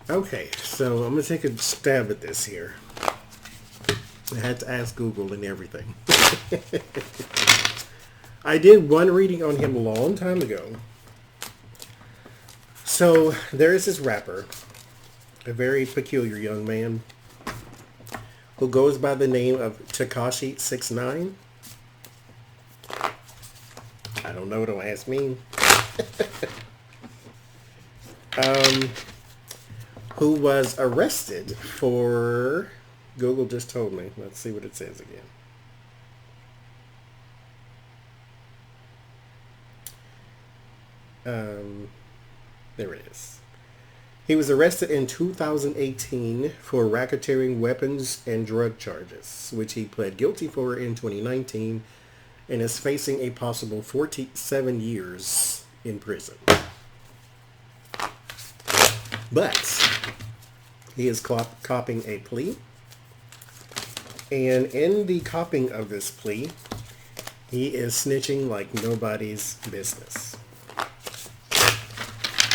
Okay, so I'm gonna take a stab at this here. I had to ask Google and everything. I did one reading on him a long time ago. So there is this rapper, a very peculiar young man, who goes by the name of Takashi 6ix9ine. I don't know, don't ask me. Who was arrested for, Google just told me. Let's see what it says again. There it is. He was arrested in 2018 for racketeering weapons and drug charges, which he pled guilty for in 2019 and is facing a possible 47 years in prison. But he is copping a plea. And in the copping of this plea, he is snitching like nobody's business.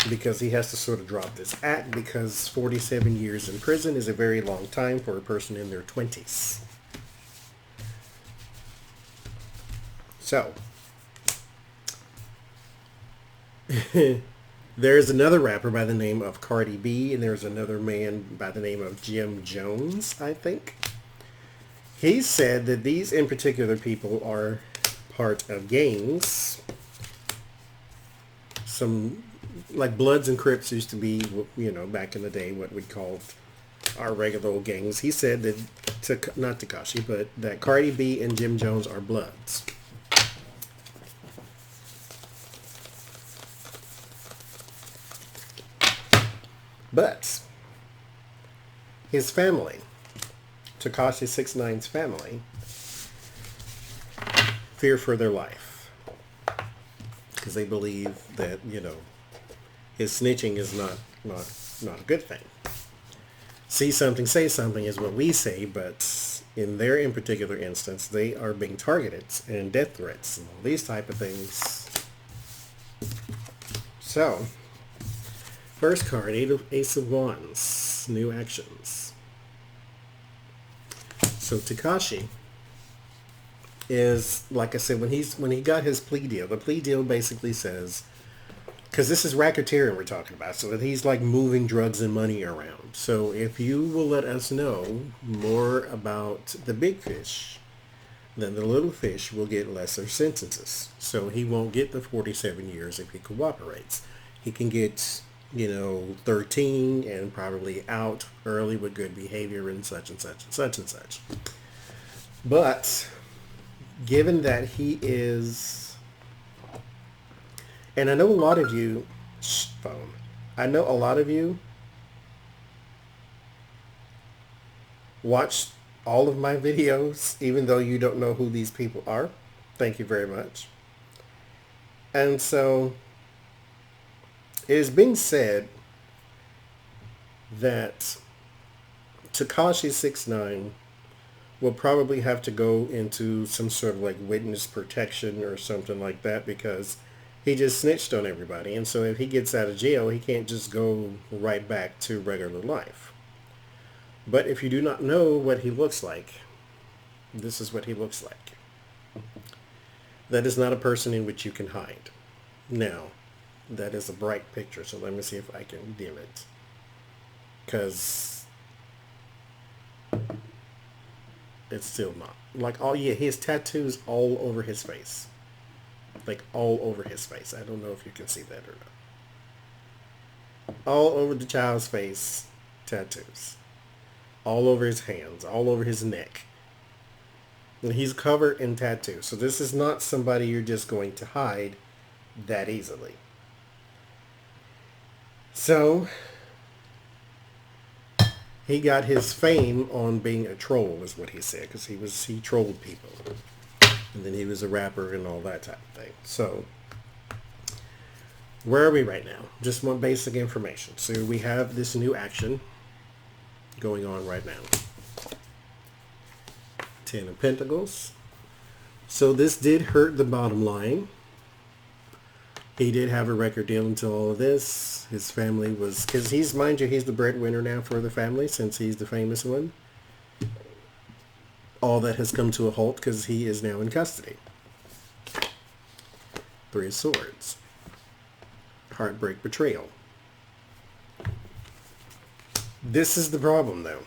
Because he has to sort of drop this act because 47 years in prison is a very long time for a person in their 20s. So, there's another rapper by the name of Cardi B, and there's another man by the name of Jim Jones, I think. He said that these in particular people are part of gangs. Some, like Bloods and Crips used to be, back in the day, what we'd call our regular old gangs. He said that, not Takashi, but that Cardi B and Jim Jones are Bloods. But his family, Takashi 6ix9ine's family, fear for their life because they believe that his snitching is not a good thing. See something, say something is what we say, but in their in particular instance, they are being targeted and death threats and all these type of things. So. First card, Ace of Wands, new actions. So Takashi is, like I said, when he got his plea deal, the plea deal basically says, because this is racketeering we're talking about, so he's like moving drugs and money around. So if you will let us know more about the big fish, then the little fish will get lesser sentences. So he won't get the 47 years if he cooperates. He can get 13 and probably out early with good behavior and such and such and such and such. But given that he is, and I know a lot of you, I know a lot of you watch all of my videos, even though you don't know who these people are. Thank you very much. And so it is being said that Takashi 6ix9ine will probably have to go into some sort of like witness protection or something like that because he just snitched on everybody. And so if he gets out of jail, he can't just go right back to regular life. But if you do not know what he looks like, this is what he looks like. That is not a person in which you can hide. Now, that is a bright picture, so let me see if I can dim it. Because it's still not. Like, he has tattoos all over his face. Like, all over his face. I don't know if you can see that or not. All over the child's face, tattoos. All over his hands, all over his neck. And he's covered in tattoos. So this is not somebody you're just going to hide that easily. So he got his fame on being a troll, is what he said, because he trolled people, and then he was a rapper and all that type of thing. So where are we right now? Just want basic information. So we have this new action going on right now. 10 of Pentacles. So this did hurt the bottom line. He did have a record deal until all of this. His family was, because he's, mind you, he's the breadwinner now for the family since he's the famous one. All that has come to a halt because he is now in custody. Three of Swords. Heartbreak, betrayal. This is the problem, though,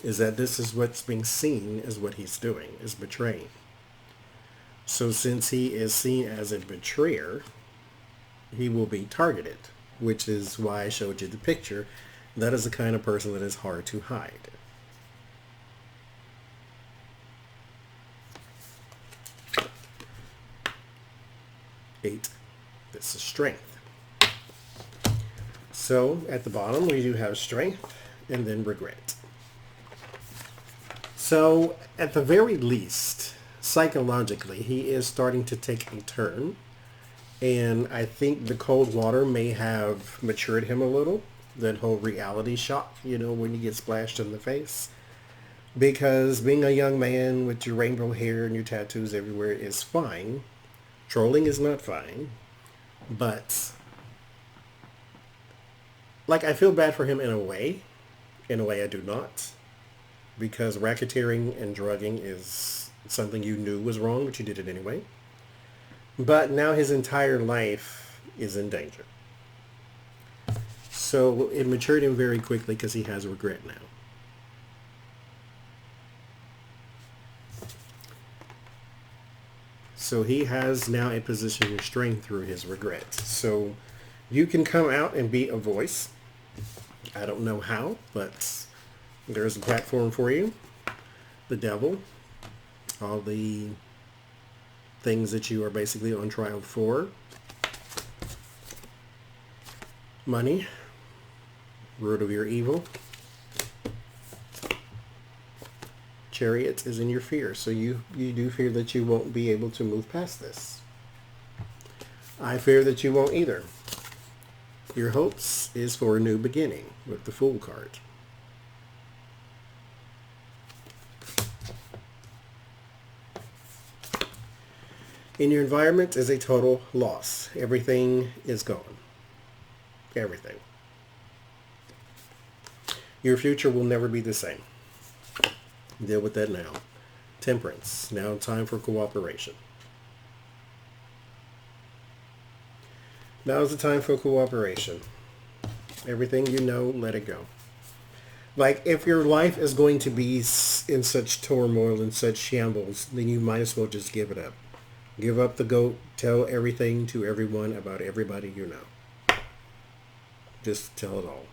is that this is what's being seen as what he's doing, is betraying. So since he is seen as a betrayer, he will be targeted, which is why I showed you the picture. That is the kind of person that is hard to hide. Eight. This is strength. So at the bottom we do have strength and then regret. So at the very least, psychologically, he is starting to take a turn. And I think the cold water may have matured him a little. That whole reality shock, you know, when you get splashed in the face. Because being a young man with your rainbow hair and your tattoos everywhere is fine. Trolling is not fine. But, like, I feel bad for him in a way. In a way I do not. Because racketeering and drugging is something you knew was wrong, but you did it anyway. But now his entire life is in danger. So it matured him very quickly because he has regret now. So he has now a position of strength through his regret. So you can come out and be a voice. I don't know how, but there's a platform for you. The devil. All the things that you are basically on trial for. Money. Root of your evil. Chariot is in your fear. So you do fear that you won't be able to move past this. I fear that you won't either. Your hopes is for a new beginning with the Fool card. In your environment is a total loss. Everything is gone. Everything. Your future will never be the same. Deal with that now. Temperance. Now time for cooperation. Now is the time for cooperation. Everything you know, let it go. Like, if your life is going to be in such turmoil and such shambles, then you might as well just give it up. Give up the goat. Tell everything to everyone about everybody you know. Just tell it all.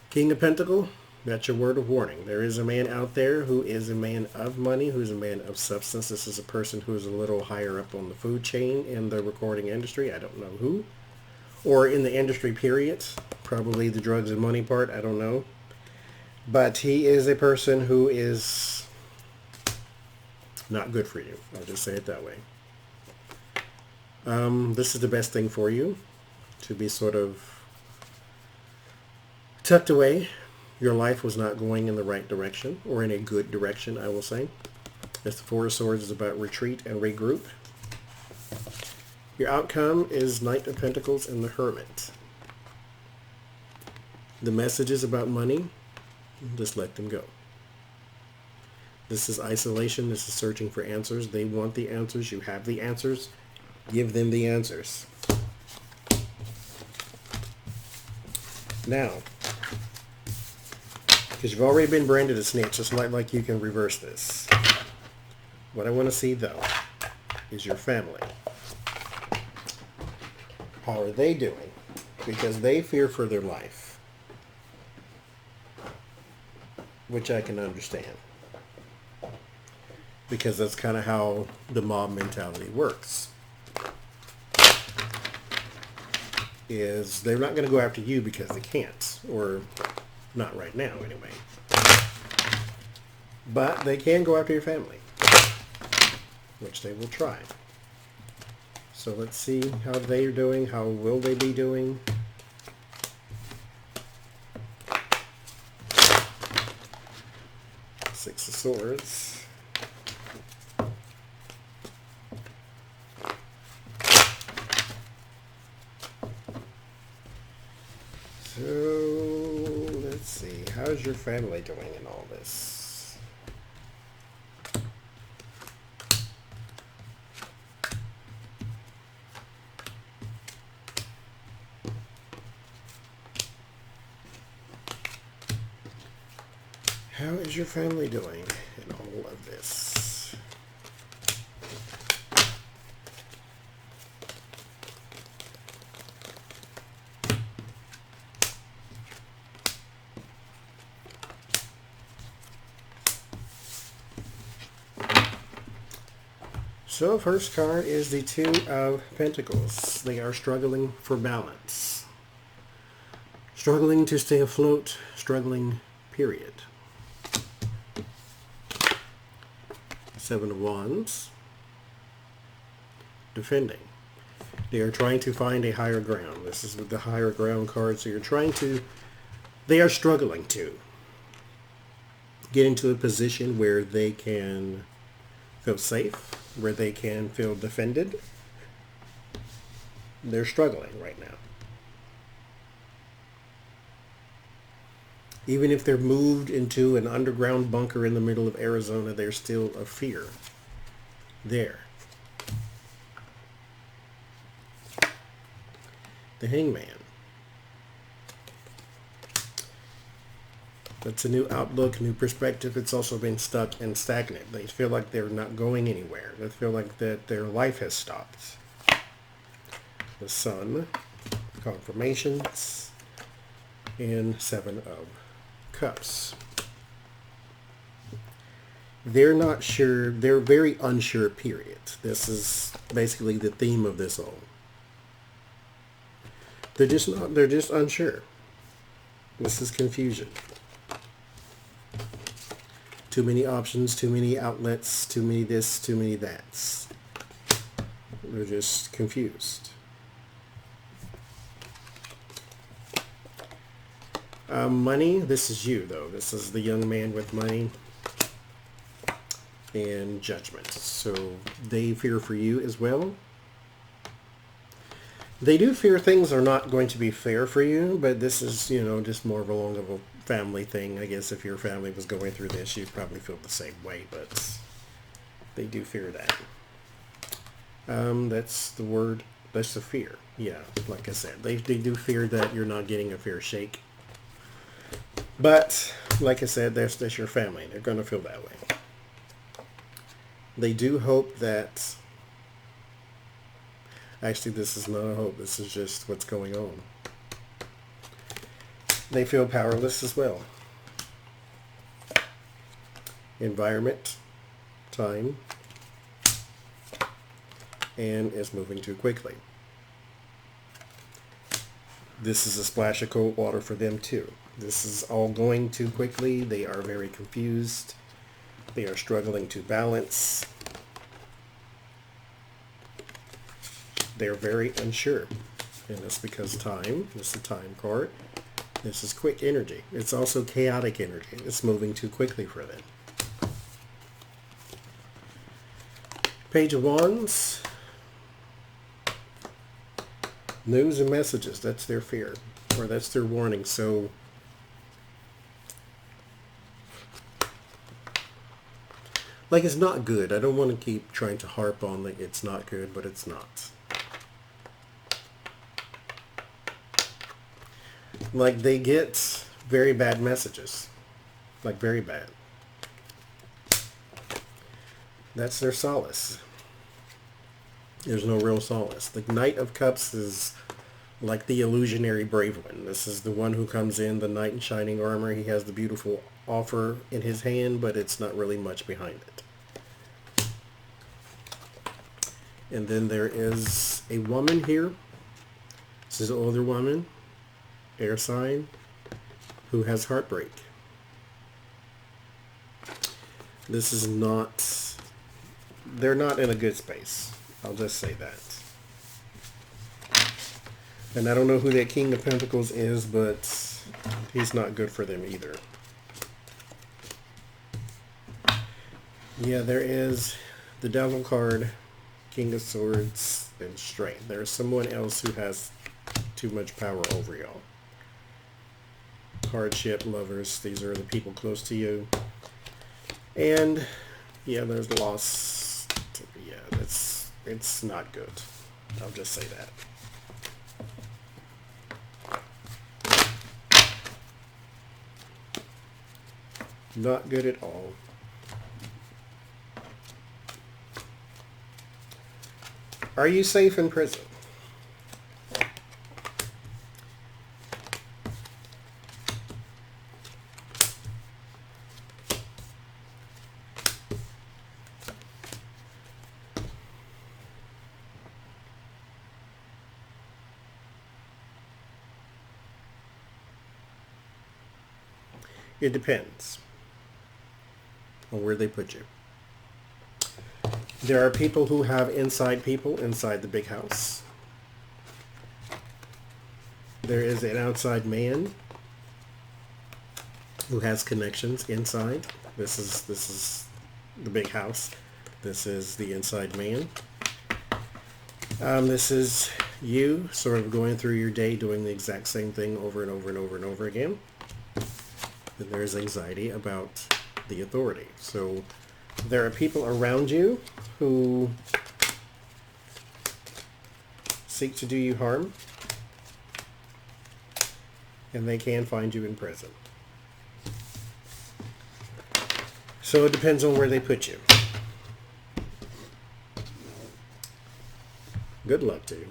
King of Pentacles, that's your word of warning. There is a man out there who is a man of money, who is a man of substance. This is a person who is a little higher up on the food chain in the recording industry. I don't know who. Or in the industry, period. Probably the drugs and money part. I don't know. But he is a person who is not good for you. I'll just say it that way. This is the best thing for you. To be sort of tucked away. Your life was not going in the right direction, or in a good direction, I will say. As the Four of Swords is about retreat and regroup. Your outcome is Knight of Pentacles and the Hermit. The messages about money, just let them go. This is isolation. This is searching for answers. They want the answers. You have the answers. Give them the answers. Now, because you've already been branded a snitch, it's not like you can reverse this. What I want to see, though, is your family. How are they doing? Because they fear for their life. Which I can understand. Because that's kind of how the mob mentality works. Is they're not going to go after you because they can't. Or not right now, anyway. But they can go after your family. Which they will try. So let's see how they're doing. How will they be doing? Six of Swords. So, let's see. How's your family doing in all this? How is your family doing in all of this? So first card is the Two of Pentacles. They are struggling for balance. Struggling to stay afloat. Struggling, period. Seven of Wands. Defending. They are trying to find a higher ground. This is with the higher ground card. So they are struggling to get into a position where they can feel safe, where they can feel defended. They're struggling right now. Even if they're moved into an underground bunker in the middle of Arizona, there's still a fear there. The Hangman. It's a new outlook, new perspective. It's also been stuck and stagnant. They feel like they're not going anywhere. They feel like that their life has stopped. The Sun, confirmations, and Seven of Cups. They're not sure. They're very unsure, period. This is basically the theme of this all. They're just unsure. This is confusion. Too many options, too many outlets, too many this, too many that's. They're just confused. Money, this is you though. This is the young man with money and judgment. So they fear for you as well. They do fear things are not going to be fair for you, but this is, just more of a family thing. I guess if your family was going through this, you'd probably feel the same way, but they do fear that. That's the word, that's the fear. Yeah, like I said, they do fear that you're not getting a fair shake. But, like I said, that's your family. They're going to feel that way. They do hope that... Actually, this is not a hope. This is just what's going on. They feel powerless as well. Environment, time, and is moving too quickly. This is a splash of cold water for them too. This is all going too quickly. They are very confused. They are struggling to balance. They're very unsure. And that's because time, this is the time card. This is quick energy. It's also chaotic energy. It's moving too quickly for them. Page of Wands. News and messages. That's their fear. Or that's their warning. So like, it's not good. I don't want to keep trying to harp on that it's not good, but it's not. Like, they get very bad messages. Like, very bad. That's their solace. There's no real solace. The Knight of Cups is like the illusionary brave one. This is the one who comes in, the knight in shining armor. He has the beautiful offer in his hand, but it's not really much behind it. And then there is a woman here. This is an older woman, air sign, who has heartbreak. This is not, they're not in a good space. I'll just say that. And I don't know who that King of Pentacles is, but he's not good for them either. Yeah, there is the Devil card, King of Swords, and Strength. There's someone else who has too much power over y'all. hardship, lovers. These are the people close to you. And yeah, there's loss. Yeah, it's not good. I'll just say that. Not good at all. Are you safe in prison? It depends on where they put you. There are people who have inside people inside the big house. There is an outside man who has connections inside. This is the big house. This is the inside man. This is you sort of going through your day doing the exact same thing over and over and over and over again. Then there's anxiety about the authority. So there are people around you who seek to do you harm, and they can find you in prison. So it depends on where they put you. Good luck to you.